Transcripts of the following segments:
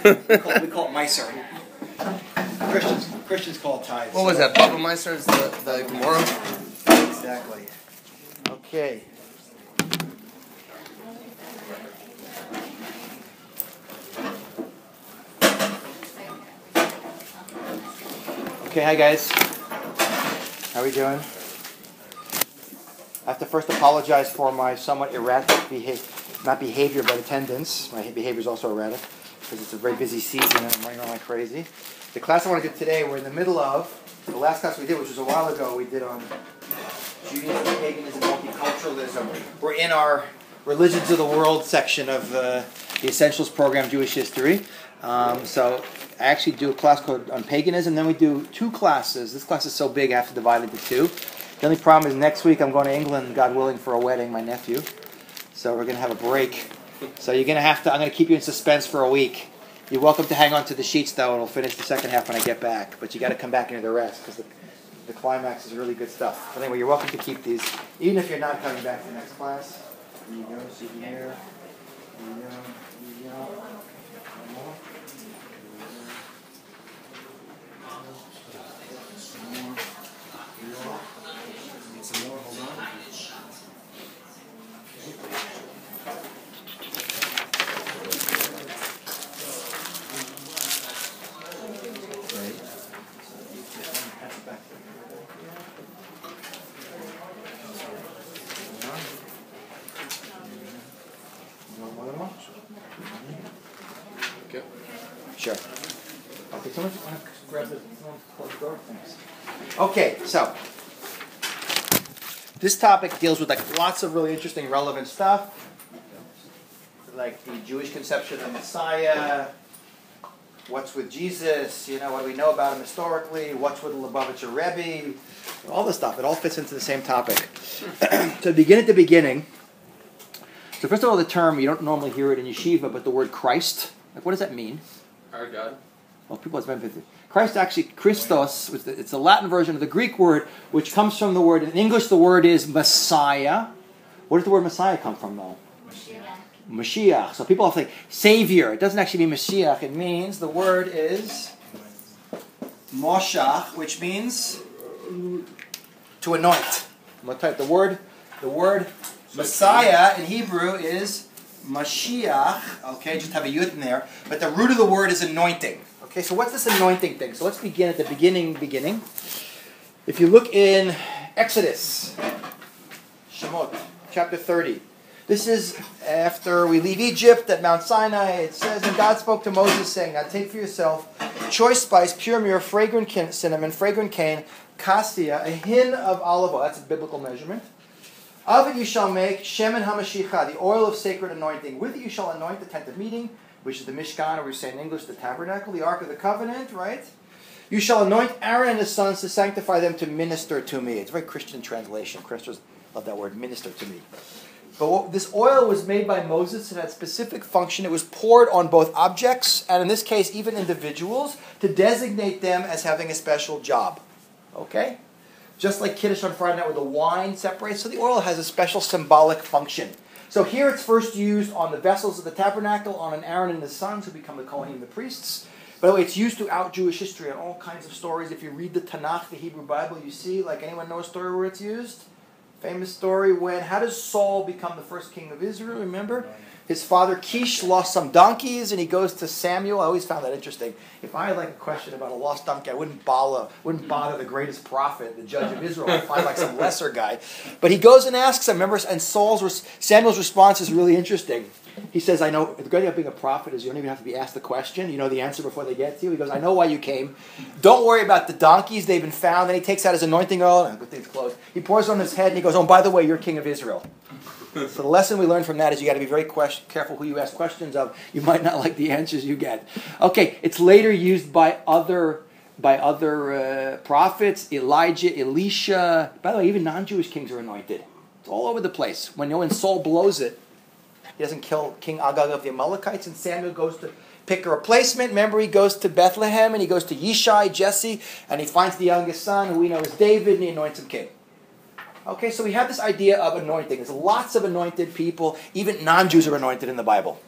We call it Meiser. Christians call it tithes. What was that? Baba Meiser is the Gemara? Exactly. Okay. Okay, hi guys. How are we doing? I have to first apologize for my somewhat erratic behavior, but attendance. My behavior is also erratic because it's a very busy season and I'm running around like crazy. The class I want to do today, we're in the middle of the last class we did, which was a while ago. We did on Judaism, paganism, multiculturalism. We're in our Religions of the World section of the Essentials program, Jewish History. So I actually do a class called on paganism. Then we do two classes. This class is so big I have to divide it into two. The only problem is next week I'm going to England, God willing, for a wedding, my nephew. So we're going to have a break. So you're going to have to, I'm going to keep you in suspense for a week. You're welcome to hang on to the sheets though, and we'll finish the second half when I get back. But you got to come back into the rest because the climax is really good stuff. But anyway, you're welcome to keep these, even if you're not coming back to the next class. Here you go, souvenir. Here you go, here you go. One more. Need some more, hold on. Okay. Sure. Okay, someone grab the close the door. Thanks. Okay, so this topic deals with like lots of really interesting, relevant stuff, like the Jewish conception of the Messiah. What's with Jesus? You know, what do we know about him historically? What's with the Lubavitcher Rebbe? All this stuff. It all fits into the same topic. To begin at the beginning. So first of all, the term, you don't normally hear it in yeshiva, but the word Christ, like what does that mean? Our God. Well, people have been Christ actually, Christos, it's the Latin version of the Greek word, which comes from the word, in English the word is Messiah. Where does the word Messiah come from though? Mashiach. So people often think Savior. It doesn't actually mean Mashiach. It means, the word is Moshach, which means to anoint. I'm going to type the word Messiah in Hebrew is Mashiach. Okay, just have a yud in there. But the root of the word is anointing. Okay, so what's this anointing thing? So let's begin at the beginning. If you look in Exodus, Shemot, chapter 30. This is after we leave Egypt at Mount Sinai. It says, and God spoke to Moses, saying, now take for yourself choice spice, pure myrrh, fragrant cinnamon, fragrant cane, cassia, a hin of olive oil. That's a biblical measurement. Of it you shall make shemen hamashicha, the oil of sacred anointing. With it you shall anoint the tent of meeting, which is the Mishkan, or we say in English the tabernacle, the Ark of the Covenant, right? You shall anoint Aaron and his sons to sanctify them to minister to me. It's a very Christian translation. Christians love that word, minister to me. But this oil was made by Moses. It had a specific function. It was poured on both objects, and in this case, even individuals, to designate them as having a special job. Okay? Just like Kiddush on Friday night where the wine separates, so the oil has a special symbolic function. So here it's first used on the vessels of the tabernacle, on an Aaron and his sons who become the Kohanim, the priests. By the way, it's used throughout Jewish history in all kinds of stories. If you read the Tanakh, the Hebrew Bible, you see, like anyone know a story where it's used? Famous story how does Saul become the first king of Israel? Remember? His father Kish lost some donkeys and he goes to Samuel. I always found that interesting. If I had like a question about a lost donkey, I wouldn't bother the greatest prophet, the judge of Israel. I'd find like some lesser guy. But he goes and asks him, remember, and Samuel's response is really interesting. He says, I know, the great thing about being a prophet is you don't even have to be asked the question. You know the answer before they get to you. He goes, I know why you came. Don't worry about the donkeys. They've been found. Then he takes out his anointing oil. Good thing's closed. He pours it on his head and he goes, oh, by the way, you're king of Israel. So the lesson we learn from that is you got to be very careful who you ask questions of. You might not like the answers you get. Okay, it's later used by other prophets, Elijah, Elisha. By the way, even non-Jewish kings are anointed. It's all over the place. When Saul blows it, he doesn't kill King Agag of the Amalekites, and Samuel goes to pick a replacement. Remember, he goes to Bethlehem, and he goes to Yishai, Jesse, and he finds the youngest son, who we know is David, and he anoints him king. Okay, so we have this idea of anointing. There's lots of anointed people. Even non-Jews are anointed in the Bible.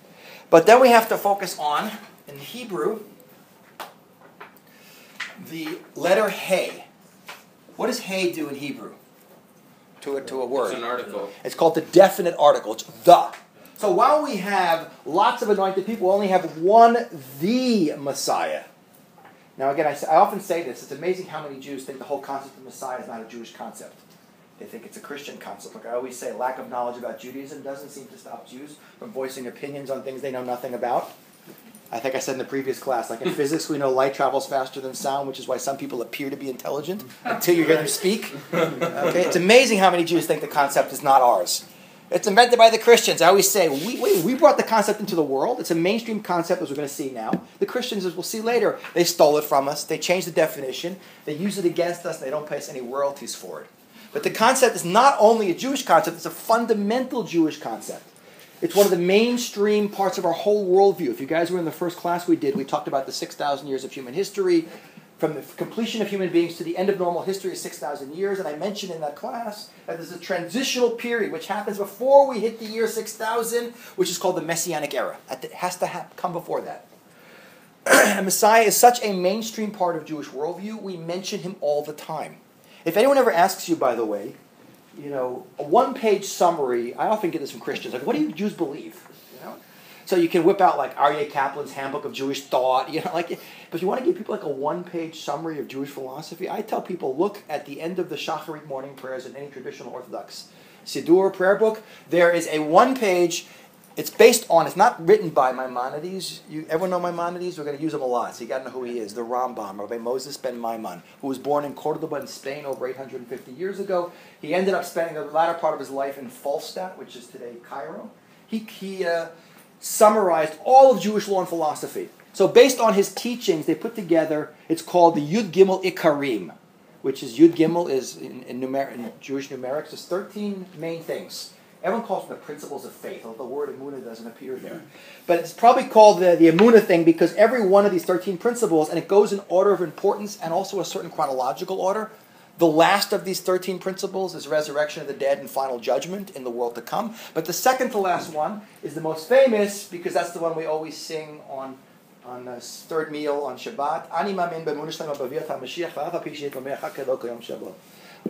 But then we have to focus on in Hebrew, the letter Hey. What does Hey do in Hebrew? To a word. It's an article. It's called the definite article. It's the. So while we have lots of anointed people, we only have one, the Messiah. Now again, I often say this. It's amazing how many Jews think the whole concept of Messiah is not a Jewish concept. They think it's a Christian concept. Like I always say, lack of knowledge about Judaism doesn't seem to stop Jews from voicing opinions on things they know nothing about. I think I said in the previous class, like in physics, we know light travels faster than sound, which is why some people appear to be intelligent until you hear them speak. Okay? It's amazing how many Jews think the concept is not ours. It's invented by the Christians. I always say, we brought the concept into the world. It's a mainstream concept, as we're going to see now. The Christians, as we'll see later, they stole it from us. They changed the definition. They use it against us, and they don't pay us any royalties for it. But the concept is not only a Jewish concept, it's a fundamental Jewish concept. It's one of the mainstream parts of our whole worldview. If you guys were in the first class we talked about the 6,000 years of human history. From the completion of human beings to the end of normal history is 6,000 years. And I mentioned in that class that there's a transitional period which happens before we hit the year 6,000, which is called the Messianic era. It has to come before that. And Messiah is such a mainstream part of Jewish worldview, we mention him all the time. If anyone ever asks you, by the way, a one-page summary, I often get this from Christians, like, what do you Jews believe? So you can whip out like Aryeh Kaplan's Handbook of Jewish Thought, but if you want to give people like a one-page summary of Jewish philosophy, I tell people, look at the end of the Shacharit morning prayers in any traditional Orthodox Siddur prayer book. There is a one-page, it's not written by Maimonides. Everyone know Maimonides? We're going to use him a lot, so you got to know who he is. The Rambam, Rabbi Moses ben Maimon, who was born in Cordoba in Spain over 850 years ago. He ended up spending the latter part of his life in Falstaff, which is today Cairo. He summarized all of Jewish law and philosophy. So based on his teachings, they put together, it's called the Yud Gimel Ikarim, which is Yud Gimel is in Jewish numerics, there's 13 main things. Everyone calls them the principles of faith, although the word emunah doesn't appear there. But it's probably called the emunah thing because every one of these 13 principles, and it goes in order of importance and also a certain chronological order. The last of these 13 principles is resurrection of the dead and final judgment in the world to come. But the second to last one is the most famous because that's the one we always sing on the third meal on Shabbat.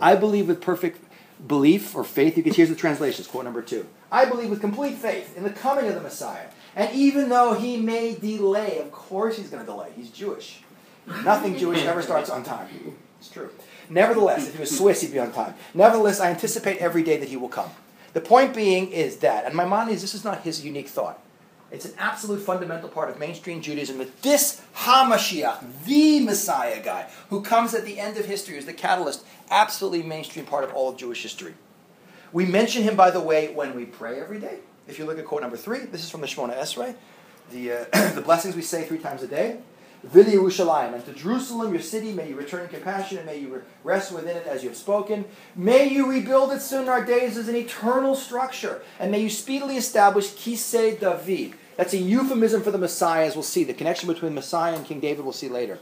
I believe with perfect belief or faith. Here's the translations, quote number 2. I believe with complete faith in the coming of the Messiah. And even though he may delay, of course he's going to delay. He's Jewish. Nothing Jewish never starts on time. It's true. Nevertheless, if he was Swiss, he'd be on time. Nevertheless, I anticipate every day that he will come. The point being is that, and Maimonides, this is not his unique thought. It's an absolute fundamental part of mainstream Judaism that this HaMashiach, the Messiah guy, who comes at the end of history as the catalyst, absolutely mainstream part of all of Jewish history. We mention him, by the way, when we pray every day. If you look at quote number 3, this is from the Shemona Esrei, the blessings we say 3 times a day. Vili Yerushalayim, and to Jerusalem, your city, may you return in compassion, and may you rest within it as you have spoken. May you rebuild it soon in our days as an eternal structure, and may you speedily establish Kisei David. That's a euphemism for the Messiah, as we'll see. The connection between Messiah and King David we'll see later.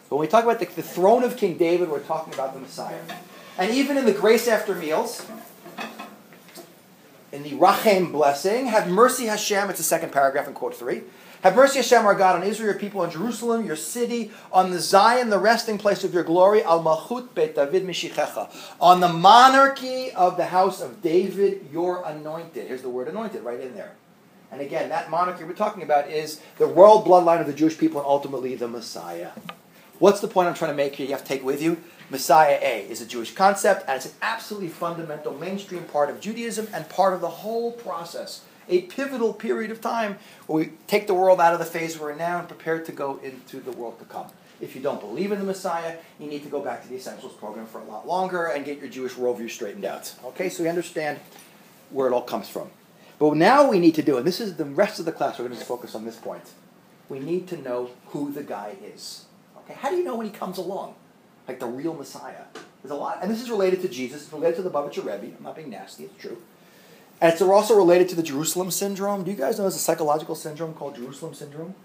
But when we talk about the throne of King David, we're talking about the Messiah. And even in the grace after meals, in the Rachem blessing, have mercy Hashem, it's the second paragraph in quote 3. Have mercy, Hashem, our God, on Israel, your people, on Jerusalem, your city, on the Zion, the resting place of your glory, al malchut beit David mishichecha, on the monarchy of the house of David, your anointed. Here's the word anointed right in there. And again, that monarchy we're talking about is the royal bloodline of the Jewish people and ultimately the Messiah. What's the point I'm trying to make here? You have to take with you. Messiah A is a Jewish concept, and it's an absolutely fundamental mainstream part of Judaism and part of the whole process. A pivotal period of time where we take the world out of the phase we're in now and prepare to go into the world to come. If you don't believe in the Messiah, you need to go back to the Essentials program for a lot longer and get your Jewish worldview straightened out. Okay, so we understand where it all comes from. But now we need to do, and this is the rest of the class, we're going to focus on this point. We need to know who the guy is. Okay, how do you know when he comes along? Like the real Messiah. There's a lot, and this is related to Jesus, it's related to the Bavitcher Rebbe. I'm not being nasty, it's true. And it's also related to the Jerusalem syndrome. Do you guys know there's a psychological syndrome called Jerusalem syndrome?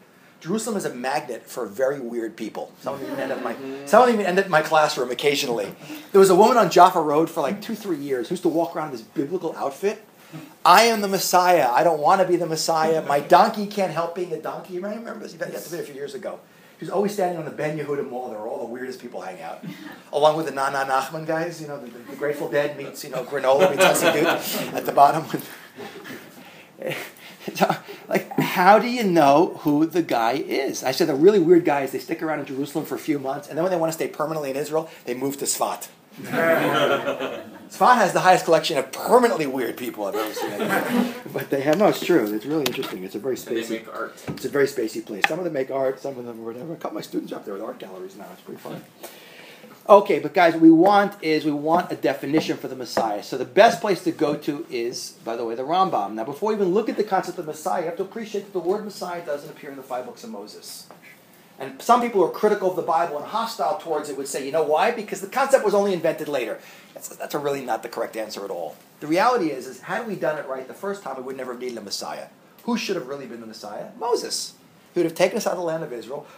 Jerusalem is a magnet for very weird people. Some of them even end up in my classroom occasionally. There was a woman on Jaffa Road for like 2-3 years who used to walk around in this biblical outfit. I am the Messiah. I don't want to be the Messiah. My donkey can't help being a donkey. You remember this? You got to be a few years ago. He was always standing on the Ben Yehuda Mall. There were all the weirdest people hanging out. Along with the Nana Nachman guys, the Grateful Dead meets, granola meets Hasidut at the bottom. Like, how do you know who the guy is? I said the really weird guys, they stick around in Jerusalem for a few months, and then when they want to stay permanently in Israel, they move to Sfat. Sfat has the highest collection of permanently weird people I've ever seen. But they have, no, it's true. It's really interesting. It's a very spacey. And they make art. It's a very spacey place. Some of them make art, some of them whatever. A couple of my students are up there with art galleries now. It's pretty fun. Okay, but guys, what we want a definition for the Messiah. So the best place to go to is, by the way, the Rambam. Now, before we even look at the concept of Messiah, you have to appreciate that the word Messiah doesn't appear in the 5 books of Moses. And some people who are critical of the Bible and hostile towards it would say, you know why? Because the concept was only invented later. That's really not the correct answer at all. The reality is had we done it right the first time, we would never have needed a Messiah. Who should have really been the Messiah? Moses. He would have taken us out of the land of Israel,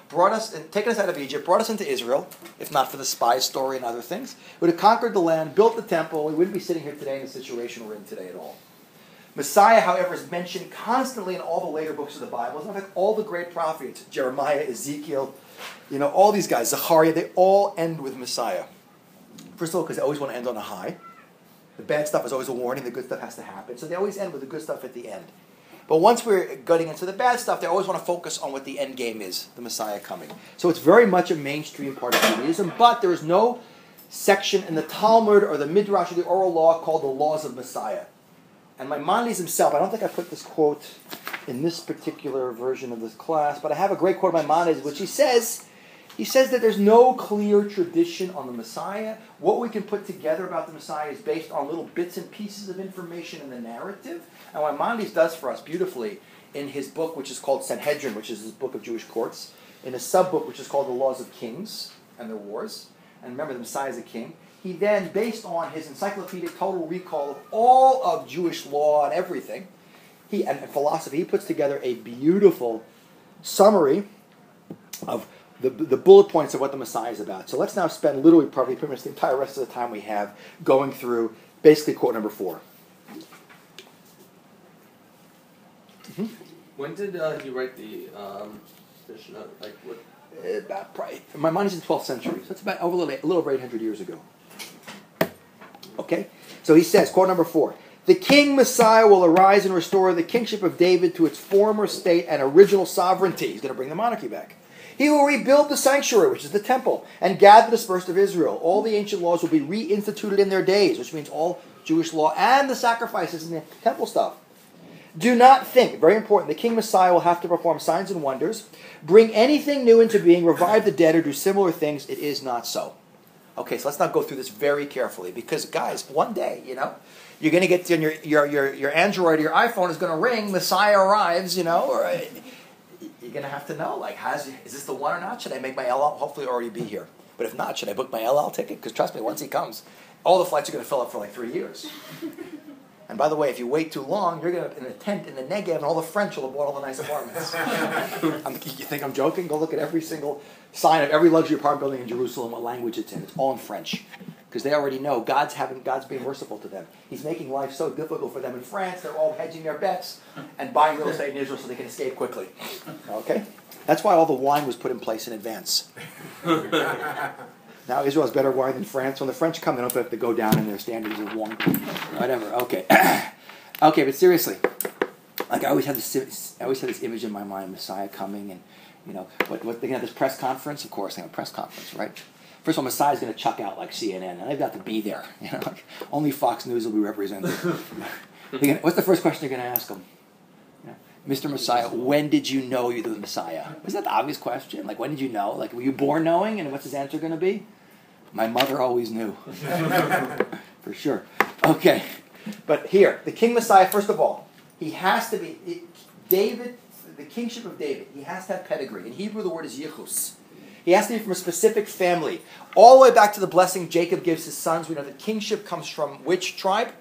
taken us out of Egypt, brought us into Israel, if not for the spy story and other things. He would have conquered the land, built the temple. We wouldn't be sitting here today in the situation we're in today at all. Messiah, however, is mentioned constantly in all the later books of the Bible. In fact, all the great prophets, Jeremiah, Ezekiel, all these guys, Zechariah, they all end with Messiah. First of all, because they always want to end on a high. The bad stuff is always a warning, the good stuff has to happen. So they always end with the good stuff at the end. But once we're getting into the bad stuff, they always want to focus on what the end game is, the Messiah coming. So it's very much a mainstream part of Judaism, but there is no section in the Talmud or the Midrash or the oral law called the laws of Messiah. And Maimonides himself, I don't think I put this quote in this particular version of this class, but I have a great quote of Maimonides, which he says that there's no clear tradition on the Messiah. What we can put together about the Messiah is based on little bits and pieces of information in the narrative. And what Maimonides does for us beautifully in his book, which is called Sanhedrin, which is his book of Jewish courts, in a sub-book which is called The Laws of Kings and Their Wars, and remember the Messiah is a king, he then, based on his encyclopedic total recall of all of Jewish law and everything, and philosophy, he puts together a beautiful summary of the bullet points of what the Messiah is about. So let's now spend literally probably pretty much the entire rest of the time we have going through basically quote number 4. Mm-hmm. When did he write the Mishnah? Like what? About probably, my mind is in the 12th century, so it's about a little over 800 years ago. Okay? So he says, quote number 4, "The King Messiah will arise and restore the kingship of David to its former state and original sovereignty." He's going to bring the monarchy back. "He will rebuild the sanctuary," which is the temple, "and gather the dispersed of Israel. All the ancient laws will be reinstituted in their days," which means all Jewish law and the sacrifices and the temple stuff. "Do not think," very important, "the King Messiah will have to perform signs and wonders, bring anything new into being, revive the dead, or do similar things. It is not so." Okay, so let's now go through this very carefully, because guys, one day, you're going to get on your Android or your iPhone is going to ring, Messiah arrives, or you're going to have to know, like, is this the one or not? Should I make my LL? Hopefully already be here. But if not, should I book my LL ticket? Because trust me, once he comes, all the flights are going to fill up for like 3 years. And by the way, if you wait too long, you're going to in a tent in the Negev, and all the French will have bought all the nice apartments. You think I'm joking? Go look at every single sign of every luxury apartment building in Jerusalem, what language it's in. It's all in French. Because they already know God's being merciful to them. He's making life so difficult for them in France, they're all hedging their bets and buying real estate in Israel so they can escape quickly. Okay? That's why all the wine was put in place in advance. Now Israel has better wine than France. When the French come, they don't have to go down in their standards of wine. Whatever. Okay. Okay, but seriously, like I always had this image in my mind: Messiah coming, and what they're gonna have this press conference. Of course, they have a press conference, right? First of all, Messiah's going to chuck out like CNN, and they've got to be there. Like, only Fox News will be represented. What's the first question you're going to ask them? Mr. Messiah, when did you know you were the Messiah? Isn't that the obvious question? Like, when did you know? Like, were you born knowing? And what's his answer going to be? My mother always knew. For sure. Okay. But here, the King Messiah, first of all, he has to be, David, the kingship of David, he has to have pedigree. In Hebrew, the word is yichus. He has to be from a specific family. All the way back to the blessing Jacob gives his sons, we know that kingship comes from which tribe?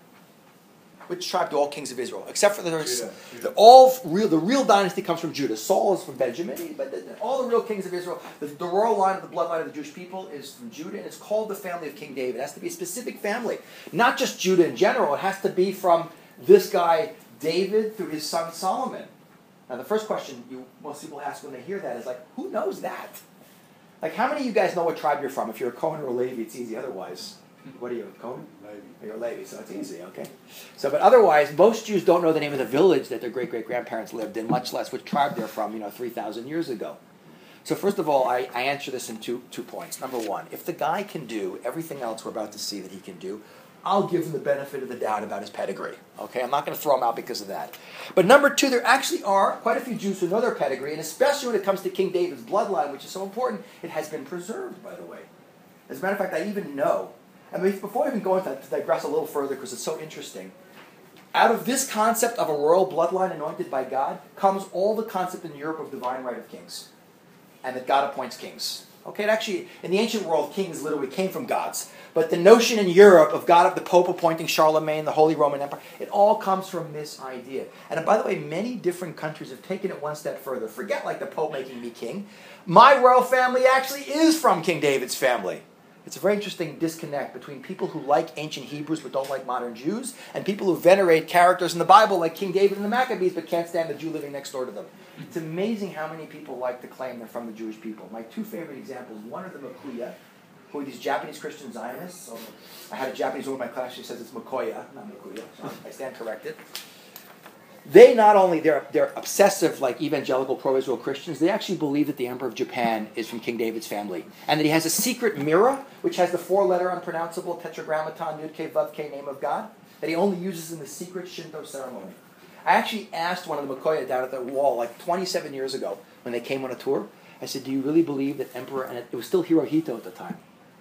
Which tribe do all kings of Israel? Except for the real dynasty comes from Judah. Saul is from Benjamin, but all the real kings of Israel, the royal line of the bloodline of the Jewish people is from Judah, and it's called the family of King David. It has to be a specific family. Not just Judah in general. It has to be from this guy David through his son Solomon. Now the first question most people ask when they hear that is like, who knows that? Like, how many of you guys know what tribe you're from? If you're a Cohen or a Levi, it's easy. Otherwise, what are you, a Cohen? Levi. You're a Levi, so it's easy, okay? So, but otherwise, most Jews don't know the name of the village that their great-great-grandparents lived in, much less which tribe they're from, 3,000 years ago. So first of all, I answer this in two points. Number one, if the guy can do everything else we're about to see that he can do, I'll give him the benefit of the doubt about his pedigree. Okay, I'm not going to throw him out because of that. But number two, there actually are quite a few Jews who know their pedigree, and especially when it comes to King David's bloodline, which is so important, it has been preserved, by the way. As a matter of fact, I even know, before I even go into that, to digress a little further, because it's so interesting, out of this concept of a royal bloodline anointed by God comes all the concept in Europe of divine right of kings, and that God appoints kings. Okay, it actually, in the ancient world, kings literally came from gods. But the notion in Europe of God, of the Pope appointing Charlemagne, the Holy Roman Empire, it all comes from this idea. And by the way, many different countries have taken it one step further. Forget like the Pope making me king. My royal family actually is from King David's family. It's a very interesting disconnect between people who like ancient Hebrews but don't like modern Jews, and people who venerate characters in the Bible like King David and the Maccabees but can't stand the Jew living next door to them. It's amazing how many people like to claim they're from the Jewish people. My two favorite examples, one are the Makuya, who are these Japanese Christian Zionists. So I had a Japanese woman in my class, she says it's Makoya, not Makuya, so I stand corrected. They not only, they're obsessive, like evangelical pro-Israel Christians, they actually believe that the Emperor of Japan is from King David's family. And that he has a secret mirror, which has the four-letter unpronounceable tetragrammaton, Yud-K, Vav-K, name of God, that he only uses in the secret Shinto ceremony. I actually asked one of the Makoya down at the wall, like 27 years ago, when they came on a tour, I said, do you really believe that Emperor, and it was still Hirohito at the time,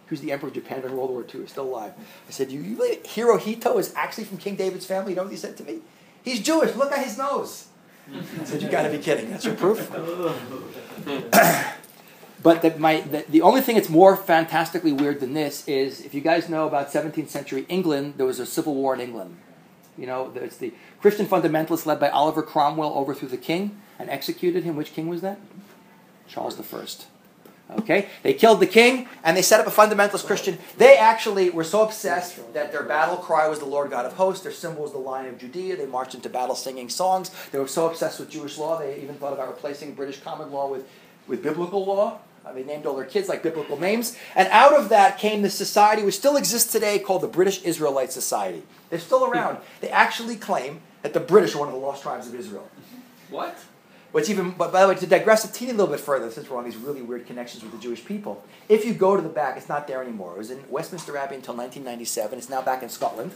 who's the Emperor of Japan during World War II, is still alive. I said, do you believe Hirohito is actually from King David's family? You know what he said to me? He's Jewish. Look at his nose. I said, you got to be kidding. That's your proof? But the only thing that's more fantastically weird than this is, if you guys know about 17th century England, there was a civil war in England. It's the Christian fundamentalists led by Oliver Cromwell overthrew the king and executed him. Which king was that? Charles I. Okay? They killed the king, and they set up a fundamentalist Christian. They actually were so obsessed that their battle cry was the Lord God of hosts. Their symbol was the Lion of Judea. They marched into battle singing songs. They were so obsessed with Jewish law, they even thought about replacing British common law with biblical law. They named all their kids like biblical names. And out of that came this society, which still exists today, called the British Israelite Society. They're still around. They actually claim that the British are one of the lost tribes of Israel. What? But by the way, to digress a teeny little bit further, since we're on these really weird connections with the Jewish people, if you go to the back, it's not there anymore. It was in Westminster Abbey until 1997. It's now back in Scotland.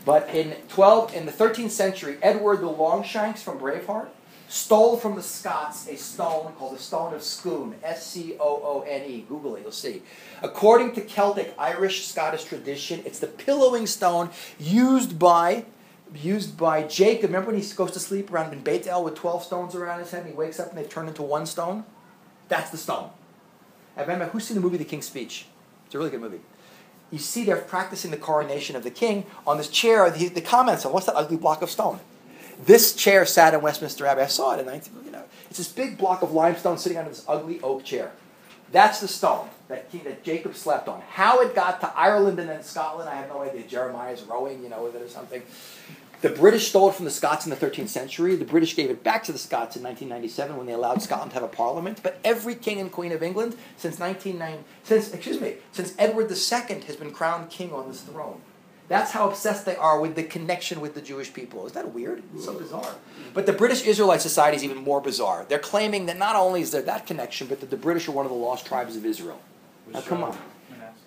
But in the 13th century, Edward the Longshanks from Braveheart stole from the Scots a stone called the Stone of Scone, S-C-O-O-N-E. Google it, you'll see. According to Celtic, Irish, Scottish tradition, it's the pillowing stone used by Jacob. Remember when he goes to sleep around in Beit El with 12 stones around his head, and he wakes up and they've turned into one stone? That's the stone. And remember, who's seen the movie The King's Speech? It's a really good movie. You see they're practicing the coronation of the king on this chair. The comments on, what's that ugly block of stone? This chair sat in Westminster Abbey. I saw it in 19... It's this big block of limestone sitting on this ugly oak chair. That's the stone that Jacob slept on. How it got to Ireland and then Scotland, I have no idea. Jeremiah's rowing, with it or something. The British stole it from the Scots in the 13th century. The British gave it back to the Scots in 1997 when they allowed Scotland to have a parliament. But every king and queen of England since Edward II has been crowned king on this throne. That's how obsessed they are with the connection with the Jewish people. Is that weird? It's so bizarre. But the British Israelite Society is even more bizarre. They're claiming that not only is there that connection, but that the British are one of the lost tribes of Israel. Now, come on.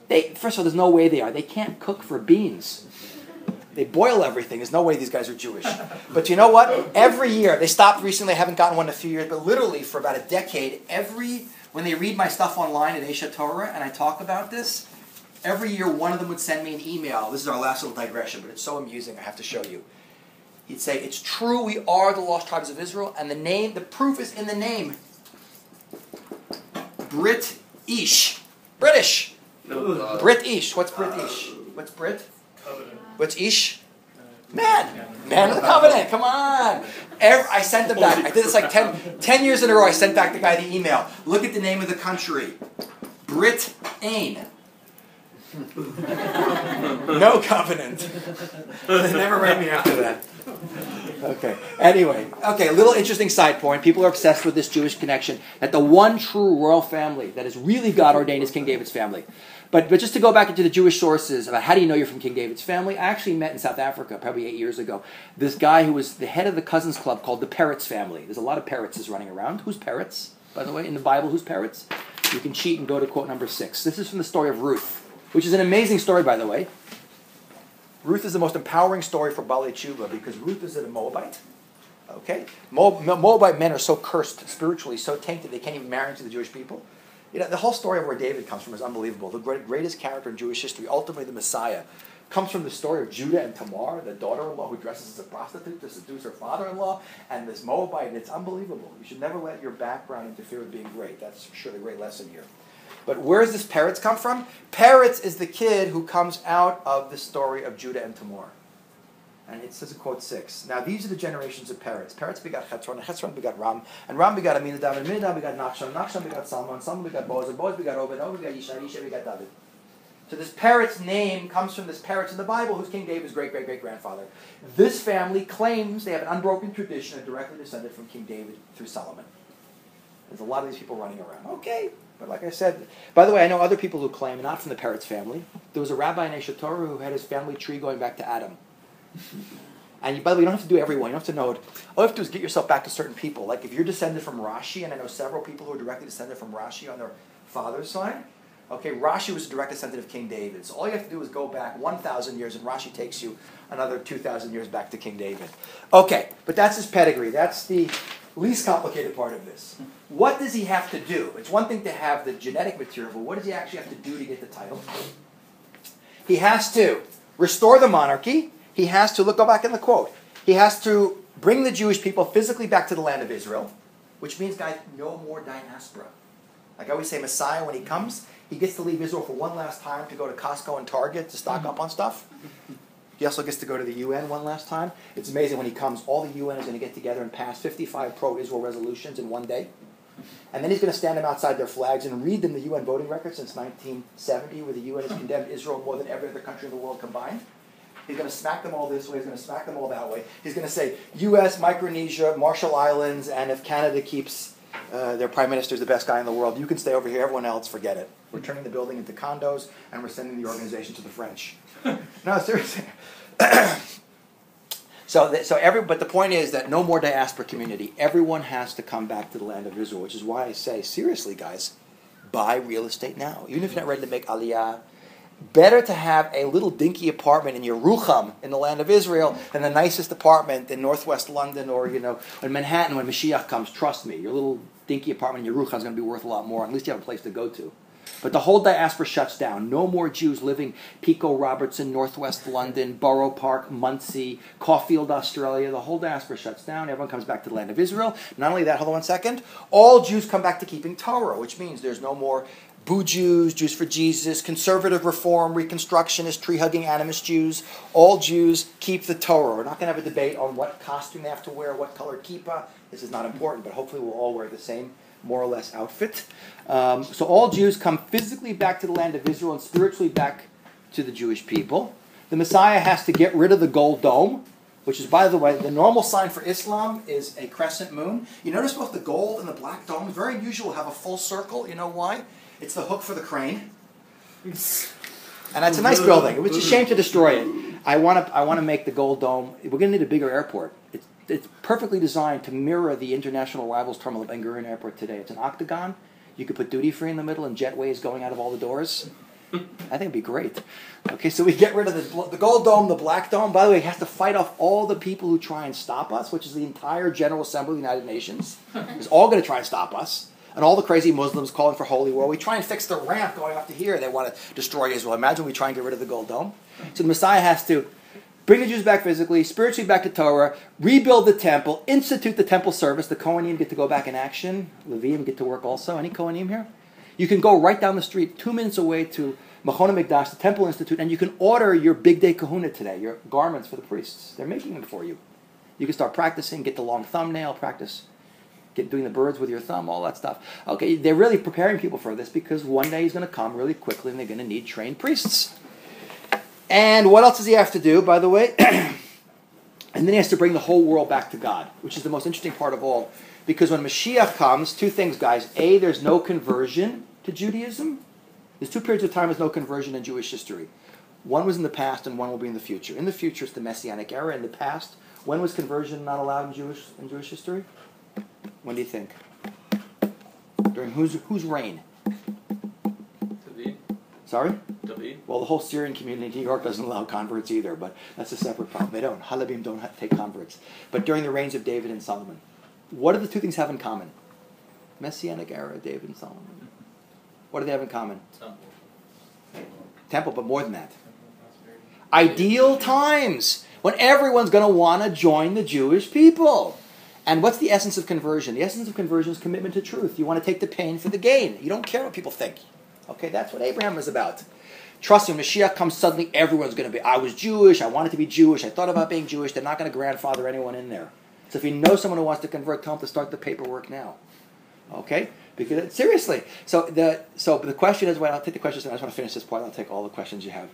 First of all, there's no way they are. They can't cook for beans. They boil everything. There's no way these guys are Jewish. But you know what? Every year, they stopped recently. I haven't gotten one in a few years, but literally for about a decade, when they read my stuff online at Aisha Torah, and I talk about this, every year one of them would send me an email. This is our last little digression, but it's so amusing, I have to show you. He'd say, it's true, we are the lost tribes of Israel, and the proof is in the name. Brit Ish. British. Brit Ish. What's Brit Ish? What's Brit? Covenant. What's Ish? Man of the covenant, come on. I sent them back. I did this like 10 years in a row. I sent back the guy the email. Look at the name of the country. Brit Ain. No covenant. They never read me after that. Okay. Anyway. Okay, a little interesting side point. People are obsessed with this Jewish connection, that the one true royal family that is really God ordained is King David's family. But just to go back into the Jewish sources about how do you know you're from King David's family, I actually met in South Africa probably 8 years ago this guy who was the head of the Cousins Club called the Peretz family. There's a lot of Peretzes running around. Who's Peretz, by the way, in the Bible? Who's Peretz? You can cheat and go to quote number 6. This is from the story of Ruth, which is an amazing story, by the way. Ruth is the most empowering story for Balei Tshuva because Ruth is a Moabite. Okay? Moabite men are so cursed spiritually, so tainted, they can't even marry into the Jewish people. You know, the whole story of where David comes from is unbelievable. The greatest character in Jewish history, ultimately the Messiah, comes from the story of Judah and Tamar, the daughter-in-law who dresses as a prostitute to seduce her father-in-law, and this Moabite, and it's unbelievable. You should never let your background interfere with being great. That's for sure the great lesson here. But where does this Peretz come from? Peretz is the kid who comes out of the story of Judah and Tamar. And it says in quote 6. Now these are the generations of Peretz. Peretz begot Chetzron, and Chetzron begot Ram, and Ram begot Aminadab, and Aminadab begot Nachshon, Nachshon begot Salmon, and Salmon begot Boaz, and Boaz begot Obed, and Obed begot Yishai, and Yishai begot David. So this Peretz name comes from this Peretz in the Bible, who's King David's great-great-great-grandfather. This family claims they have an unbroken tradition and directly descended from King David through Solomon. There's a lot of these people running around. Okay, but like I said, by the way, I know other people who claim, not from the Peretz family. There was a rabbi in Eshet Torah who had his family tree going back to Adam. And by the way, you don't have to do everyone. You don't have to know it. All you have to do is get yourself back to certain people. Like if you're descended from Rashi, and I know several people who are directly descended from Rashi on their father's side. Okay, Rashi was a direct descendant of King David. So all you have to do is go back 1,000 years, and Rashi takes you another 2,000 years back to King David. Okay, but that's his pedigree. That's the least complicated part of this. What does he have to do? It's one thing to have the genetic material, but what does he actually have to do to get the title? He has to restore the monarchy. He has to, go back in the quote, he has to bring the Jewish people physically back to the land of Israel, which means, guys, no more diaspora. Like I always say, Messiah, when he comes, he gets to leave Israel for one last time to go to Costco and Target to stock up on stuff. He also gets to go to the UN one last time. It's amazing when he comes, all the UN is going to get together and pass 55 pro-Israel resolutions in one day. And then he's going to stand them outside their flags and read them the UN voting record since 1970, where the UN has condemned Israel more than every other country in the world combined. He's going to smack them all this way. He's going to smack them all that way. He's going to say, U.S., Micronesia, Marshall Islands, and if Canada keeps their prime minister's the best guy in the world, you can stay over here. Everyone else, forget it. We're turning the building into condos, and we're sending the organization to the French. No, seriously. But the point is that no more diaspora community. Everyone has to come back to the land of Israel, which is why I say, seriously, guys, buy real estate now. Even if you're not ready to make aliyah, better to have a little dinky apartment in Yerucham in the land of Israel than the nicest apartment in northwest London or, in Manhattan when Mashiach comes. Trust me, your little dinky apartment in Yerucham is going to be worth a lot more. At least you have a place to go to. But the whole diaspora shuts down. No more Jews living Pico Robertson, northwest London, Borough Park, Muncie, Caulfield, Australia. The whole diaspora shuts down. Everyone comes back to the land of Israel. Not only that, hold on one second, all Jews come back to keeping Torah, which means there's no more Boo Jews, Jews for Jesus, conservative reform, reconstructionist, tree-hugging animist Jews. All Jews keep the Torah. We're not going to have a debate on what costume they have to wear, what color kippah. This is not important, but hopefully we'll all wear the same, more or less, outfit. So all Jews come physically back to the land of Israel and spiritually back to the Jewish people. The Messiah has to get rid of the gold dome, which is, by the way, the normal sign for Islam is a crescent moon. You notice both the gold and the black dome, very unusual, have a full circle. You know why? It's the hook for the crane. And that's a nice building. It was a shame to destroy it. I want to make the gold dome. We're going to need a bigger airport. It's perfectly designed to mirror the international arrivals terminal at Ben Gurion Airport today. It's an octagon. You could put duty-free in the middle and jetways going out of all the doors. I think it'd be great. Okay, so we get rid of the gold dome, the black dome. By the way, it has to fight off all the people who try and stop us, which is the entire General Assembly of the United Nations. It's all going to try and stop us. And all the crazy Muslims calling for holy war. We try and fix the ramp going up to here. They want to destroy Israel. Imagine we try and get rid of the gold dome. So the Messiah has to bring the Jews back physically, spiritually back to Torah, rebuild the temple, institute the temple service. The Kohanim get to go back in action. Leviim get to work also. Any Kohanim here? You can go right down the street, 2 minutes away to Machon HaMikdash, the Temple Institute, and you can order your big day kahuna today, your garments for the priests. They're making them for you. You can start practicing, get the long thumbnail, practice doing the birds with your thumb, all that stuff. Okay, they're really preparing people for this because one day he's going to come really quickly and they're going to need trained priests. And what else does he have to do, by the way? And then he has to bring the whole world back to God, which is the most interesting part of all. Because when Mashiach comes, two things, guys. A, there's no conversion to Judaism. There's 2 periods of time there's no conversion in Jewish history. One was in the past and one will be in the future. In the future, it's the Messianic era. In the past, when was conversion not allowed in Jewish history? When do you think? During whose reign? David. Sorry? David. Well, the whole Syrian community in New York doesn't allow converts either, but that's a separate problem. They don't. Halabim don't take converts. But during the reigns of David and Solomon, what do the two things have in common? Messianic era, David and Solomon. What do they have in common? Temple, but more than that. Ideal times when everyone's going to want to join the Jewish people. And what's the essence of conversion? The essence of conversion is commitment to truth. You want to take the pain for the gain. You don't care what people think. Okay, that's what Abraham was about. Trust me, when Mashiach comes, suddenly everyone's going to be, I was Jewish, I wanted to be Jewish, I thought about being Jewish. They're not going to grandfather anyone in there. So if you know someone who wants to convert, tell them to start the paperwork now. Okay? Because seriously. So the question is, well, I'll take the questions and I just want to finish this part. I'll take all the questions you have.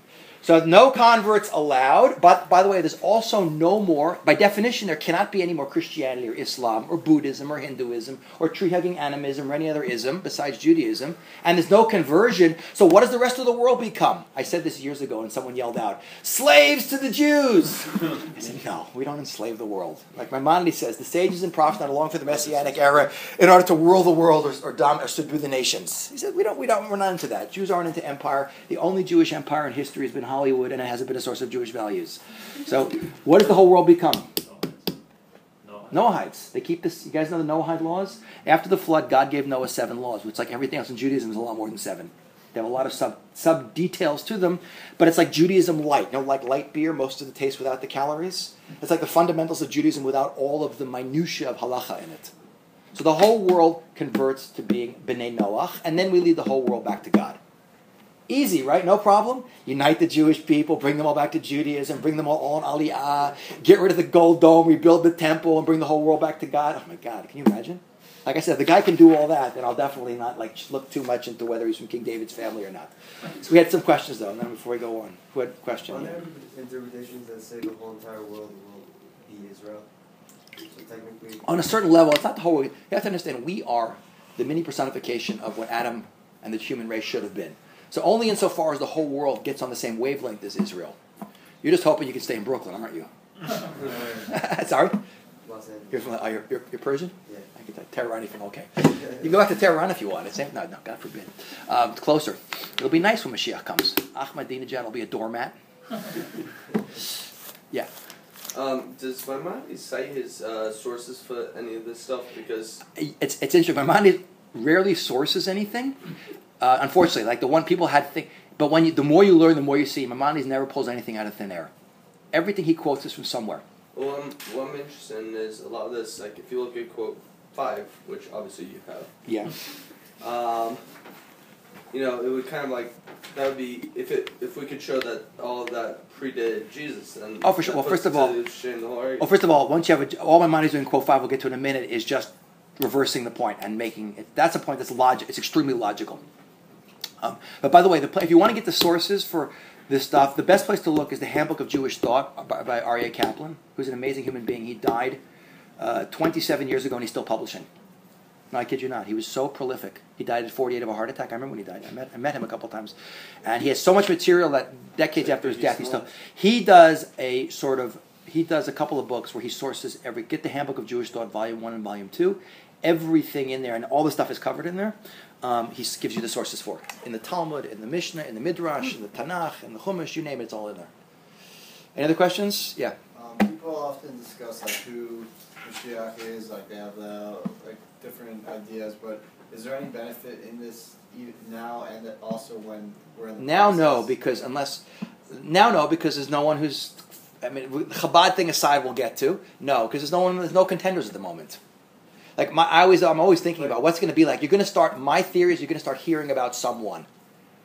So no converts allowed, but by the way, there's also no more, by definition, there cannot be any more Christianity or Islam or Buddhism or Hinduism or tree-hugging animism or any other ism besides Judaism, and there's no conversion, so what does the rest of the world become? I said this years ago and someone yelled out, slaves to the Jews! I said, no, we don't enslave the world. Like Maimonides says, the sages and prophets not along for the Messianic era in order to rule the world or subdue the nations. He said, we're not into that. Jews aren't into empire. The only Jewish empire in history has been Hollywood, and it hasn't been a source of Jewish values. So, what does the whole world become? Noahites. They keep this. You guys know the Noahide laws? After the flood, God gave Noah 7 laws, which, like everything else in Judaism, is a lot more than 7. They have a lot of sub details to them, but it's like Judaism light. You know, like light beer, most of the taste without the calories. It's like the fundamentals of Judaism without all of the minutia of halacha in it. So the whole world converts to being B'nai Noach, and then we lead the whole world back to God. Easy, right? No problem. Unite the Jewish people, bring them all back to Judaism, bring them all on Aliyah, get rid of the gold dome, rebuild the temple, and bring the whole world back to God. Oh my God, can you imagine? Like I said, if the guy can do all that, then I'll definitely not look too much into whether he's from King David's family or not. So we had some questions though, and then before we go on, who had a question? Are there interpretations that say the whole entire world will be Israel? So technically, on a certain level, it's not the whole world. You have to understand, we are the mini personification of what Adam and the human race should have been. So only insofar as the whole world gets on the same wavelength as Israel. You're just hoping you can stay in Brooklyn, aren't you? Sorry? Los Angeles. You're from you're Persian? Yeah. I can tell Tehran from okay. You can go back to Tehran if you want. No, God forbid. It's closer. It'll be nice when Mashiach comes. Ahmadinejad will be a doormat. Yeah. Does Maimonides cite his sources for any of this stuff? Because it's interesting. Maimonides rarely sources anything. Unfortunately, like the one people had to think. But the more you learn, the more you see. Maimonides never pulls anything out of thin air. Everything he quotes is from somewhere. Well, what I'm interested in is a lot of this. Like, if you look at quote 5, which obviously you have. Yeah. It would kind of like that would be if we could show that all of that predated Jesus. Then oh, for sure. Well, first of all, once you have all Maimonides doing quote 5, we'll get to in a minute, is just reversing the point and making it. That's a point that's logic. It's extremely logical. But by the way, if you want to get the sources for this stuff, the best place to look is the Handbook of Jewish Thought by Aryeh Kaplan, who's an amazing human being. He died 27 years ago and he's still publishing. No, I kid you not. He was so prolific. He died at 48 of a heart attack. I remember when he died. I met him a couple times. And he has so much material that decades after his death, he does a couple of books where he sources get the Handbook of Jewish Thought, Volume 1 and Volume 2. Everything in there, and all the stuff is covered in there. He gives you the sources for it. In the Talmud, in the Mishnah, in the Midrash, in the Tanakh, in the Chumash, you name it, it's all in there. Any other questions? Yeah. People often discuss who Mashiach is, they have different ideas, but is there any benefit in this now and also when we're in the process? No, because there's no one who's, the Chabad thing aside we'll get to, no, because there's no contenders at the moment. I'm always thinking about what's going to be like. My theory is you're going to start hearing about someone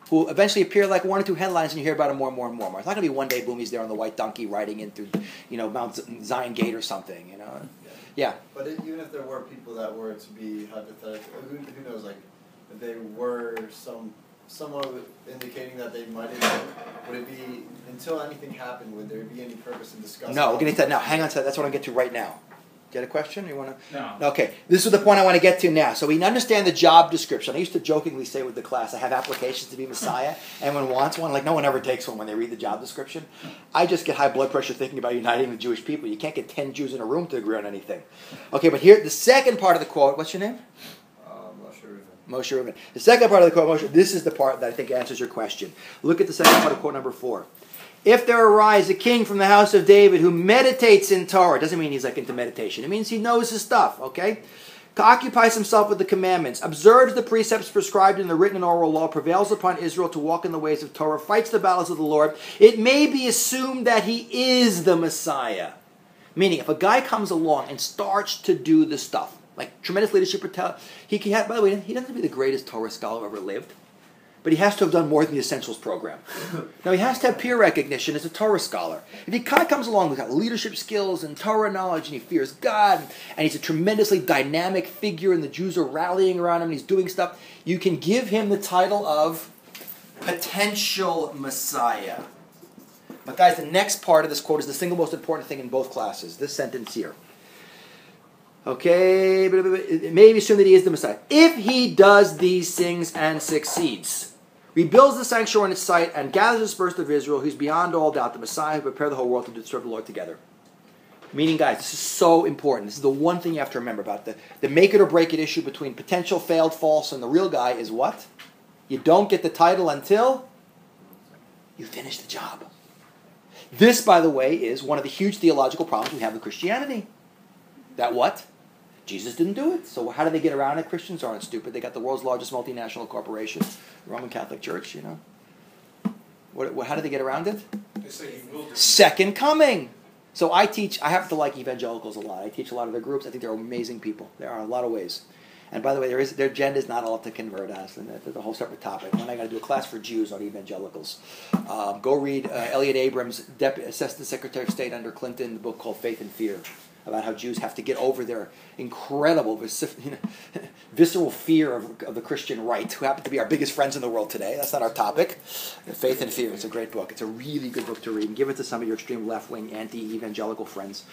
who eventually appear like 1 or 2 headlines and you hear about him more and more and more. It's not going to be one day Boomy's there on the white donkey riding in through, Mount Zion Gate or something, Yeah. But even if there were people that were to be hypothetical, who knows, like, if they were somewhat indicating that they might have been, would it be, until anything happened, would there be any purpose in discussing? No, we're going to get to that now. Hang on to that. That's what I'm going to get to right now. Get a question? You want to? No. Okay. This is the point I want to get to now. So we understand the job description. I used to jokingly say with the class, I have applications to be Messiah. Anyone wants one? Like, no one ever takes one when they read the job description. I just get high blood pressure thinking about uniting the Jewish people. You can't get 10 Jews in a room to agree on anything. Okay, but here, the second part of the quote, what's your name? Moshe Reuben. The second part of the quote, Moshe, this is the part that I think answers your question. Look at the second part of quote number 4. If there arise a king from the house of David who meditates in Torah, doesn't mean he's like into meditation. It means he knows his stuff, okay? Occupies himself with the commandments, observes the precepts prescribed in the written and oral law, prevails upon Israel to walk in the ways of Torah, fights the battles of the Lord, it may be assumed that he is the Messiah. Meaning, if a guy comes along and starts to do the stuff, like tremendous leadership, he can have, by the way, he doesn't have to be the greatest Torah scholar ever lived, but he has to have done more than the Essentials program. Now, he has to have peer recognition as a Torah scholar. If he kind of comes along with leadership skills and Torah knowledge, and he fears God, and he's a tremendously dynamic figure, and the Jews are rallying around him, and he's doing stuff, you can give him the title of potential Messiah. But guys, the next part of this quote is the single most important thing in both classes. This sentence here. Okay, it may be assumed that he is the Messiah. If he does these things and succeeds, rebuilds the sanctuary on its site, and gathers the dispersed of Israel, who's beyond all doubt the Messiah who prepared the whole world to serve the Lord together. Meaning, guys, this is so important. This is the one thing you have to remember about the make it or break it issue between potential, failed, false, and the real guy is what? You don't get the title until you finish the job. This, by the way, is one of the huge theological problems we have with Christianity. That what? Jesus didn't do it. So how do they get around it? Christians aren't stupid. They got the world's largest multinational corporation, Roman Catholic Church, you know. How do they get around it? They say he will do it. Second coming. So I happen to like evangelicals a lot. I teach a lot of their groups. I think they're amazing people. There are a lot of ways. And by the way, their agenda is not all to convert us, and that's a whole separate topic. When I got to do a class for Jews on evangelicals, go read Elliot Abrams, Assistant Secretary of State under Clinton, the book called Faith and Fear, about how Jews have to get over their incredible, visceral fear of the Christian right, who happen to be our biggest friends in the world today. That's not our topic. Faith and Fear. It's a great book. It's a really good book to read. And give it to some of your extreme left-wing, anti-evangelical friends.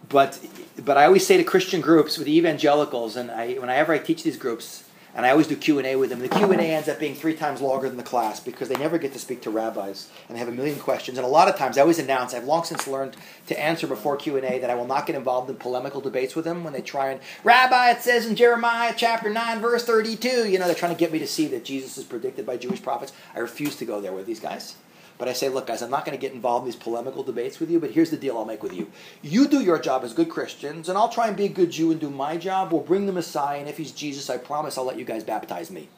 But I always say to Christian groups with evangelicals, and whenever I teach these groups, and I always do Q&A with them, the Q&A ends up being 3 times longer than the class because they never get to speak to rabbis, and they have a million questions. And a lot of times I always announce, I've long since learned to answer before Q&A that I will not get involved in polemical debates with them when they try and, Rabbi, it says in Jeremiah chapter 9, verse 32, they're trying to get me to see that Jesus is predicted by Jewish prophets. I refuse to go there with these guys. But I say, look, guys, I'm not going to get involved in these polemical debates with you, but here's the deal I'll make with you. You do your job as good Christians, and I'll try and be a good Jew and do my job. We'll bring the Messiah, and if he's Jesus, I promise I'll let you guys baptize me.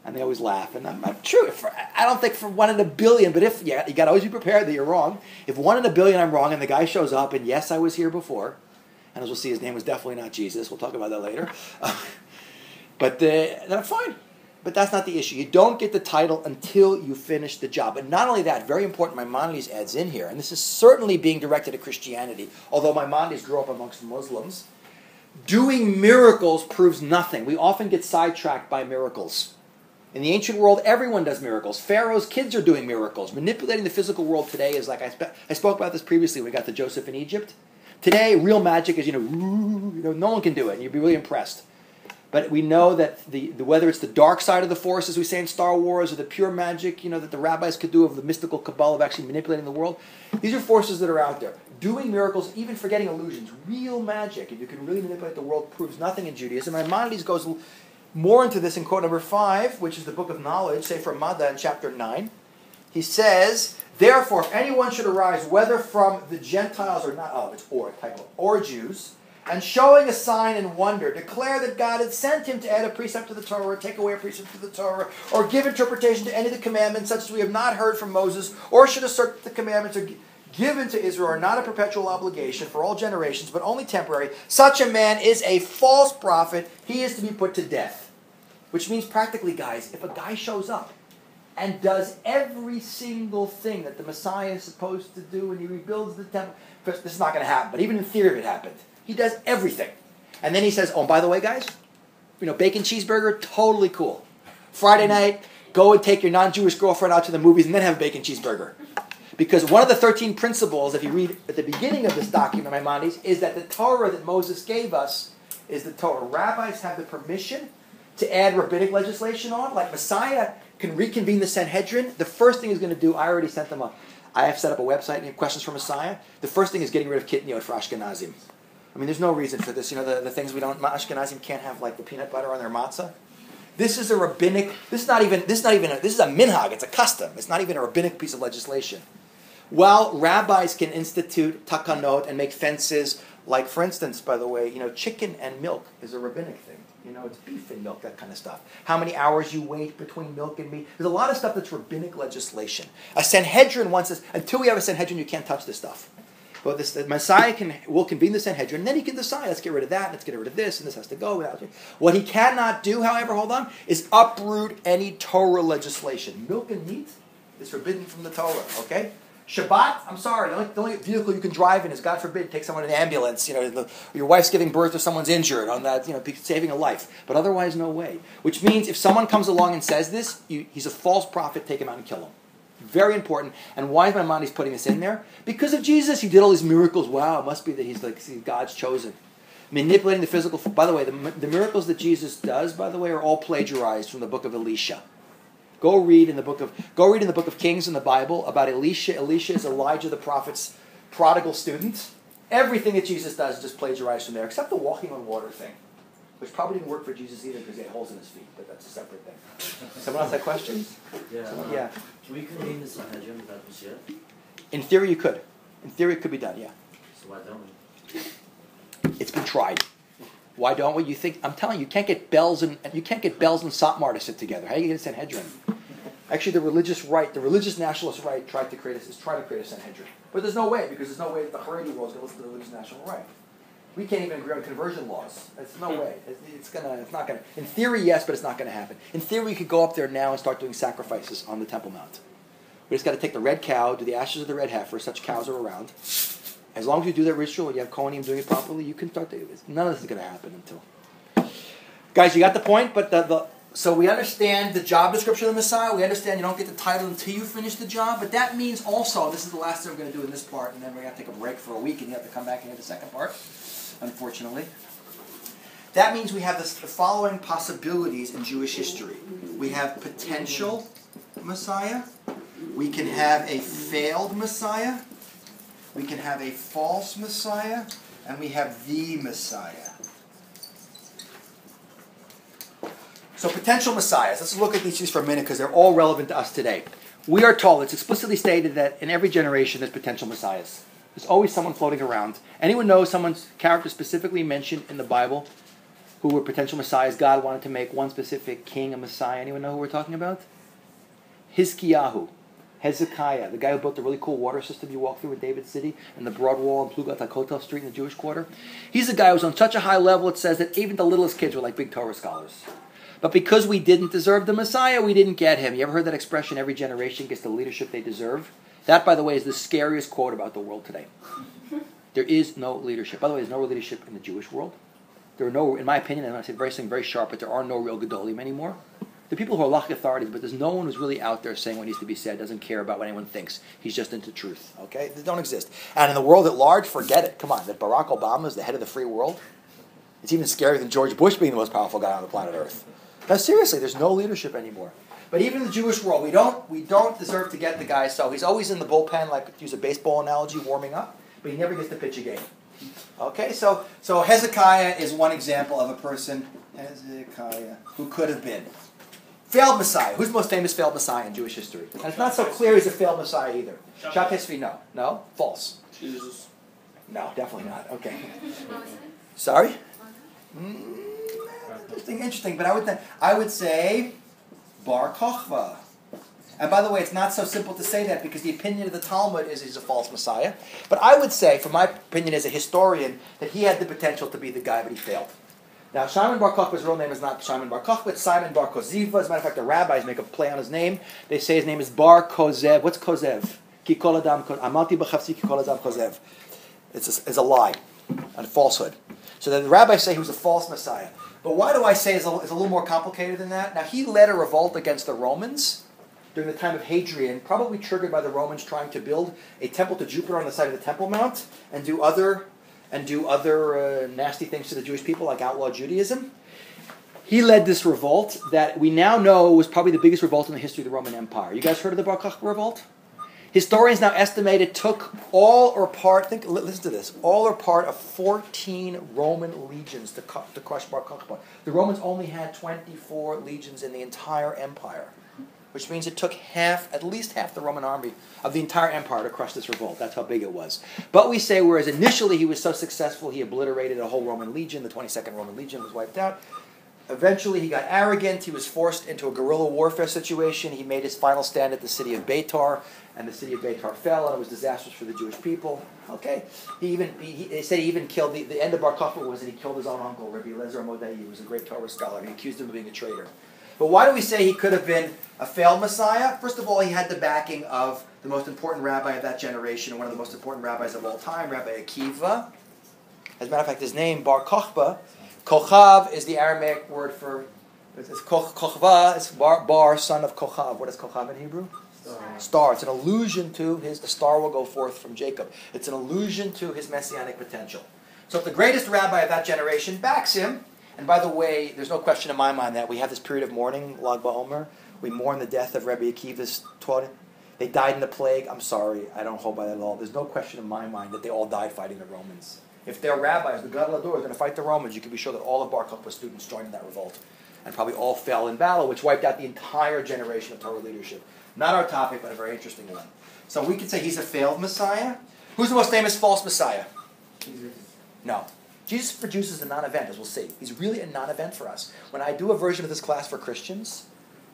And they always laugh. And I'm true. I don't think for 1 in a billion, but you got to always be prepared that you're wrong. If 1 in a billion I'm wrong, and the guy shows up, and yes, I was here before, and as we'll see, his name was definitely not Jesus. We'll talk about that later. But then I'm fine. But that's not the issue. You don't get the title until you finish the job. And not only that, very important, Maimonides adds in here, and this is certainly being directed at Christianity, although Maimonides grew up amongst Muslims, doing miracles proves nothing. We often get sidetracked by miracles. In the ancient world, everyone does miracles. Pharaoh's kids are doing miracles. Manipulating the physical world today is like, I spoke about this previously when we got to Joseph in Egypt. Today, real magic is, no one can do it, and you'd be really impressed. But we know that whether it's the dark side of the force, as we say in Star Wars, or the pure magic, that the rabbis could do of the mystical cabal of actually manipulating the world, these are forces that are out there. Doing miracles, even forgetting illusions, real magic, if you can really manipulate the world, proves nothing in Judaism. Maimonides goes more into this in quote number 5, which is the Book of Knowledge, Sefer Mada in chapter 9. He says, therefore, if anyone should arise, whether from the Gentiles or not, or Jews, and showing a sign and wonder, declare that God had sent him to add a precept to the Torah, or take away a precept to the Torah, or give interpretation to any of the commandments, such as we have not heard from Moses, or should assert that the commandments are given to Israel are not a perpetual obligation for all generations, but only temporary. Such a man is a false prophet. He is to be put to death. Which means practically, guys, if a guy shows up and does every single thing that the Messiah is supposed to do, and he rebuilds the temple. First, this is not going to happen, but even in theory, if it happened, he does everything. And then he says, oh, and by the way, guys, bacon cheeseburger, totally cool. Friday night, go and take your non-Jewish girlfriend out to the movies and then have a bacon cheeseburger. Because one of the 13 principles, if you read at the beginning of this document, Maimonides, is that the Torah that Moses gave us is the Torah. Rabbis have the permission to add rabbinic legislation on. Like Messiah can reconvene the Sanhedrin. The first thing he's going to do, I already sent them I have set up a website and you have questions for Messiah. The first thing is getting rid of kitniot for Ashkenazim. I mean, there's no reason for this. The things Ashkenazim can't have, like the peanut butter on their matzah. This is a rabbinic, this is a minhag, it's a custom. It's not even a rabbinic piece of legislation. While rabbis can institute takanot and make fences, like for instance, by the way, chicken and milk is a rabbinic thing. It's beef and milk, that kind of stuff. How many hours you wait between milk and meat. There's a lot of stuff that's rabbinic legislation. A Sanhedrin wants this, until we have a Sanhedrin, you can't touch this stuff. But the Messiah will convene the Sanhedrin, and then he can decide, let's get rid of that, let's get rid of this, and this has to go. What he cannot do, however, is uproot any Torah legislation. Milk and meat is forbidden from the Torah, okay? Shabbat, I'm sorry, the only vehicle you can drive in is, God forbid, take someone in an ambulance, your wife's giving birth or someone's injured on that, saving a life. But otherwise, no way. Which means if someone comes along and says this, he's a false prophet, take him out and kill him. Very important. And why is Maimonides putting this in there? Because of Jesus. He did all these miracles. Wow, it must be that he's God's chosen. Manipulating the physical. By the way, the miracles that Jesus does, by the way, are all plagiarized from the book of Elisha. Go read in the book of Kings in the Bible about Elisha. Elisha is Elijah the prophet's prodigal student. Everything that Jesus does is just plagiarized from there, except the walking on water thing, which probably didn't work for Jesus either because he had holes in his feet, but that's a separate thing. Someone else have questions? Yeah. Can we convene the Sanhedrin without Mashiach? In theory, you could. In theory, it could be done, yeah. So why don't we? It's been tried. Why don't we? I'm telling you, you can't get Bells and Satmar to sit together. How do you get a Sanhedrin? Actually, the religious nationalist right tried to create a Sanhedrin. But there's no way, because there's no way that the Haredi world is going to listen to the religious national right. We can't even agree on conversion laws. There's no way. It's not gonna. In theory, yes, but it's not going to happen. In theory, we could go up there now and start doing sacrifices on the Temple Mount. We just got to take the red cow, do the ashes of the red heifer. Such cows are around. As long as you do that ritual and you have Kohanim doing it properly, you can start to. None of this is going to happen until. Guys, you got the point. But so we understand the job description of the Messiah. We understand you don't get the title until you finish the job. But that means also, this is the last thing we're going to do in this part, and then we're going to take a break for a week, and you have to come back and get the second part. Unfortunately. That means we have the following possibilities in Jewish history. We have potential Messiah. We can have a failed Messiah. We can have a false Messiah. And we have the Messiah. So potential Messiahs. Let's look at these for a minute because they're all relevant to us today. We are told, it's explicitly stated that in every generation there's potential Messiahs. There's always someone floating around. Anyone know someone's character specifically mentioned in the Bible who were potential messiahs? God wanted to make one specific king a messiah. Anyone know who we're talking about? Hizkiyahu, Hezekiah, the guy who built the really cool water system you walk through in David City and the broad wall in Plugat HaKotel Street in the Jewish Quarter. He's a guy who was on such a high level it says that even the littlest kids were like big Torah scholars. But because we didn't deserve the Messiah, we didn't get him. You ever heard that expression, every generation gets the leadership they deserve? That, by the way, is the scariest quote about the world today. There is no leadership. By the way, there's no leadership in the Jewish world. There are no, in my opinion, and I say very sharp, but there are no real Gedolim anymore. There are people who are Lach authorities, but there's no one who's really out there saying what needs to be said, doesn't care about what anyone thinks. He's just into truth. Okay? They don't exist. And in the world at large, forget it. Come on, that Barack Obama is the head of the free world. It's even scarier than George Bush being the most powerful guy on the planet Earth. Now, seriously, there's no leadership anymore. But even in the Jewish world, we don't deserve to get the guy. So he's always in the bullpen, like to use a baseball analogy, warming up. But he never gets to pitch a game. Okay, so Hezekiah is one example of a person, Hezekiah, who could have been. Failed Messiah. Who's the most famous failed Messiah in Jewish history? And it's not so clear he's a failed Messiah either. Shock history, no. No? False. Jesus. No, definitely not. Okay. Sorry? Interesting, but I would say Bar Kochva. And by the way, it's not so simple to say that because the opinion of the Talmud is he's a false Messiah. But I would say, from my opinion as a historian, that he had the potential to be the guy, but he failed. Now, Shimon Bar Kokhba's real name is not Shimon Bar Kokhba, it's Simon Bar Koziva. As a matter of fact, the rabbis make a play on his name. They say his name is Bar Kozev. What's Kozev? Ki kol adam amalti b'chavsi ki kol adam Kozev. It's a lie, a falsehood. So the rabbis say he was a false Messiah. But why do I say it's a little more complicated than that? Now, he led a revolt against the Romans during the time of Hadrian, probably triggered by the Romans trying to build a temple to Jupiter on the side of the Temple Mount and do other nasty things to the Jewish people, like outlaw Judaism. He led this revolt that we now know was probably the biggest revolt in the history of the Roman Empire. You guys heard of the Bar Kokhba revolt? Historians now estimate it took all or part, listen to this, all or part of 14 Roman legions to crush Bar Kokhba. The Romans only had 24 legions in the entire empire, which means it took at least half the Roman army of the entire empire to crush this revolt. That's how big it was. But we say, whereas initially he was so successful, he obliterated a whole Roman legion, the 22nd Roman legion was wiped out. Eventually he got arrogant, he was forced into a guerrilla warfare situation, he made his final stand at the city of Beitar, and the city of Beitar fell, and it was disastrous for the Jewish people. Okay, they said he even killed, the end of Bar Kokhba was that he killed his own uncle, Rabbi Eliezer Modei, who was a great Torah scholar. He accused him of being a traitor. But why do we say he could have been a failed Messiah? First of all, he had the backing of the most important rabbi of that generation, and one of the most important rabbis of all time, Rabbi Akiva. As a matter of fact, his name, Bar Kokhba, Kochav is the Aramaic word for, it's Kochva, it's Bar, son of Kochav. What is Kochav in Hebrew? Star. It's an allusion to the star will go forth from Jacob. It's an allusion to his messianic potential. So if the greatest rabbi of that generation backs him, and by the way, there's no question in my mind that we have this period of mourning, Lag BaOmer. We mourn the death of Rabbi Akiva's Torah. They died in the plague. I'm sorry, I don't hold by that at all. There's no question in my mind that they all died fighting the Romans. If their rabbis, the Gadol Hador, are going to fight the Romans, you can be sure that all of Bar Kokhba's students joined in that revolt. And probably all fell in battle, which wiped out the entire generation of Torah leadership. Not our topic, but a very interesting one. So we could say he's a failed Messiah. Who's the most famous false Messiah? Jesus. No. Jesus for Jews is a non-event, as we'll see. He's really a non-event for us. When I do a version of this class for Christians,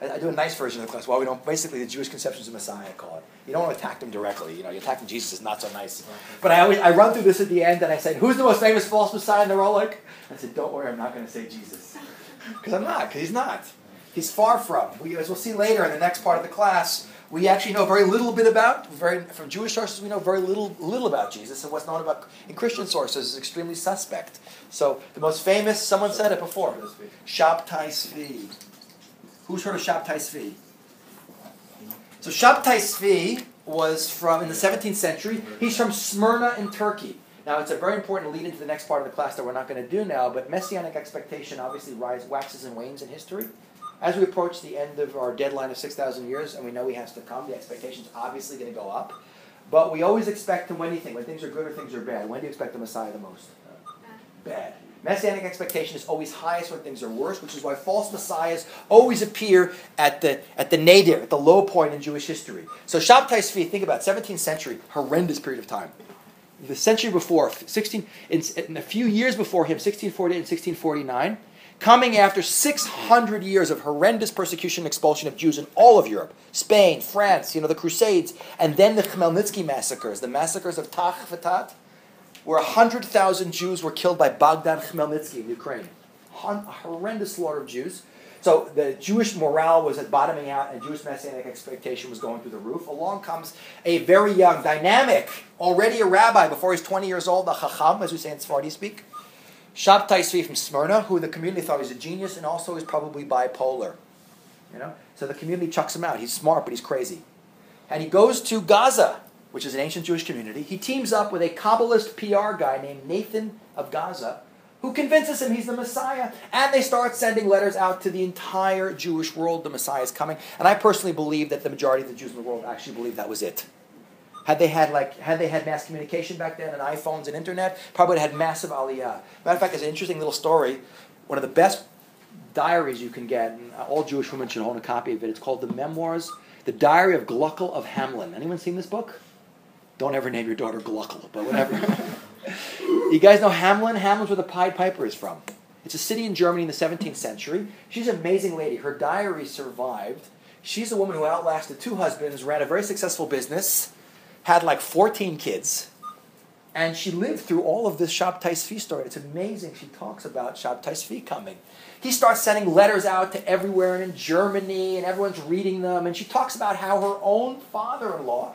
I do a nice version of the class. Well, we don't, basically the Jewish conceptions of Messiah, I call it. You don't want to attack them directly. You attacking Jesus is not so nice. But I run through this at the end, and I said, who's the most famous false Messiah? And they're all like, I said, don't worry, I'm not going to say Jesus. Because I'm not, because he's not. He's far from. As we'll see later in the next part of the class, we actually know very little bit about, from Jewish sources, we know very little about Jesus, and what's known about in Christian sources is extremely suspect. So the most famous, someone said it before, Shabtai Tzvi. Who's heard of Shabtai Tzvi? So Shabtai Tzvi was in the 17th century. He's from Smyrna in Turkey. Now it's a very important lead into the next part of the class that we're not going to do now, but messianic expectation obviously waxes and wanes in history. As we approach the end of our deadline of 6,000 years, and we know he has to come, the expectation's obviously going to go up. But we always expect him, when do you think? When things are good or things are bad? When do you expect the Messiah the most? Bad. Messianic expectation is always highest when things are worse, which is why false messiahs always appear at the nadir, at the low point in Jewish history. So Shabtai Tzvi, think about it, 17th century, horrendous period of time. The century before, in a few years before him, 1648 and 1649, coming after 600 years of horrendous persecution and expulsion of Jews in all of Europe, Spain, France, the Crusades, and then the Khmelnytsky massacres, the massacres of Tach Fatat, where 100,000 Jews were killed by Bogdan Khmelnytsky in Ukraine. A horrendous slaughter of Jews. So the Jewish morale was bottoming out, and Jewish messianic expectation was going through the roof. Along comes a very young, dynamic, already a rabbi before he's 20 years old, a chacham, as we say in Sephardi speak, Shabtai Tzvi from Smyrna, who the community thought was a genius and also is probably bipolar. So the community chucks him out. He's smart, but he's crazy. And he goes to Gaza, which is an ancient Jewish community. He teams up with a Kabbalist PR guy named Nathan of Gaza, who convinces him he's the Messiah. And they start sending letters out to the entire Jewish world, the Messiah is coming. And I personally believe that the majority of the Jews in the world actually believe that was it. Had they had mass communication back then and iPhones and internet, probably would have had massive aliyah. Matter of fact, there's an interesting little story. One of the best diaries you can get, and all Jewish women should own a copy of it. It's called The Diary of Gluckel of Hamlin. Anyone seen this book? Don't ever name your daughter Gluckel, but whatever. You guys know Hamlin? Hamlin's where the Pied Piper is from. It's a city in Germany in the 17th century. She's an amazing lady. Her diary survived. She's a woman who outlasted 2 husbands, ran a very successful business, had like 14 kids, And she lived through all of this Shabtai Tzvi story. It's amazing. She talks about Shabtai Tzvi coming. He starts sending letters out to everywhere and in Germany, and everyone's reading them. And she talks about how her own father-in-law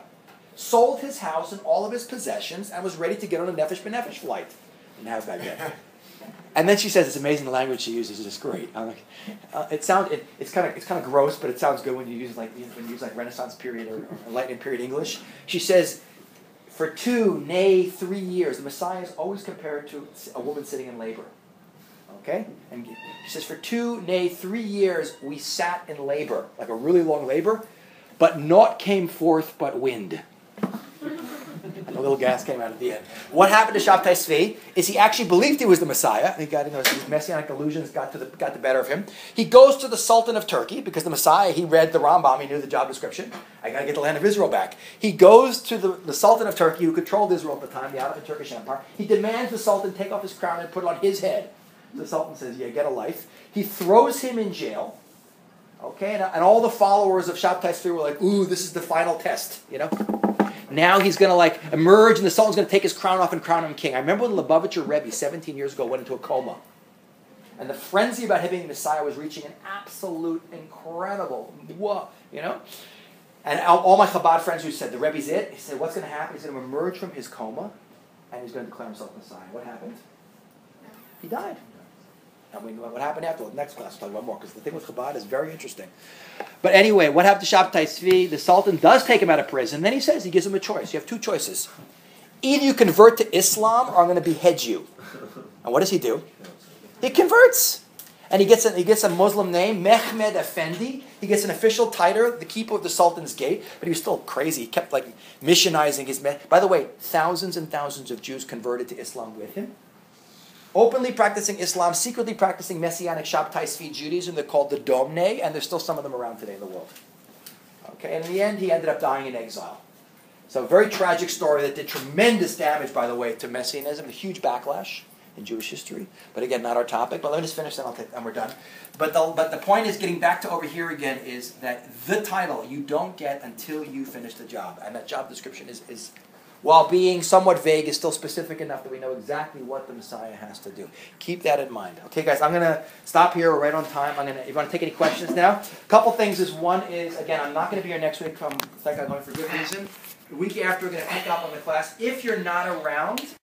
sold his house and all of his possessions and was ready to get on a Nefesh B'Nefesh flight. Didn't have back then. And then she says, it's amazing the language she uses. It's just great. I'm like, it's kind of gross, but it sounds good when you use like Renaissance period or Enlightenment period English. She says, for 2, nay 3 years, the Messiah is always compared to a woman sitting in labor. Okay? And she says, for 2, nay 3 years, we sat in labor, like a really long labor, but naught came forth but wind. A little gas came out at the end. What happened to Shabtai Tzvi is he actually believed he was the Messiah. He got, his messianic illusions got the better of him. He goes to the Sultan of Turkey because the Messiah, he read the Rambam, he knew the job description. I got to get the land of Israel back. He goes to the Sultan of Turkey, who controlled Israel at the time, the Ottoman Turkish Empire. He demands the Sultan take off his crown and put it on his head. The Sultan says, yeah, get a life. He throws him in jail. Okay, and all the followers of Shabtai Tzvi were like, ooh, this is the final test, Now he's going to emerge, and the Sultan's going to take his crown off and crown him king. I remember when Lubavitcher Rebbe, 17 years ago, went into a coma. And the frenzy about him being the Messiah was reaching an absolute incredible, And all my Chabad friends who said, the Rebbe's it, he said, what's going to happen? He's going to emerge from his coma, and he's going to declare himself Messiah. What happened? He died. I mean, what happened after? Next class, we'll talk about more, because the thing with Chabad is very interesting. But anyway, what happened to Shabtai Tzvi? The Sultan does take him out of prison. Then he says, he gives him a choice. You have 2 choices. Either you convert to Islam, or I'm going to behead you. And what does he do? He converts. And he gets a Muslim name, Mehmed Effendi. He gets an official title, the keeper of the Sultan's gate. But he was still crazy. He kept missionizing his... By the way, thousands and thousands of Jews converted to Islam with him. Openly practicing Islam, secretly practicing Messianic Shabtai Tzvi Judaism. They're called the Domne, and there's still some of them around today in the world. Okay, and in the end, he ended up dying in exile. So a very tragic story that did tremendous damage, by the way, to Messianism, a huge backlash in Jewish history. But again, not our topic. But let me just finish, and we're done. But the point is, getting back to over here again, is that the title you don't get until you finish the job. And that job description is while being somewhat vague, is still specific enough that we know exactly what the Messiah has to do. Keep that in mind. Okay, guys, I'm going to stop here. We're right on time. You want to take any questions now? A couple things is, one is, again, I'm not going to be here next week. Thank God, going for good reason. The week after, we're going to pick up on the class. If you're not around...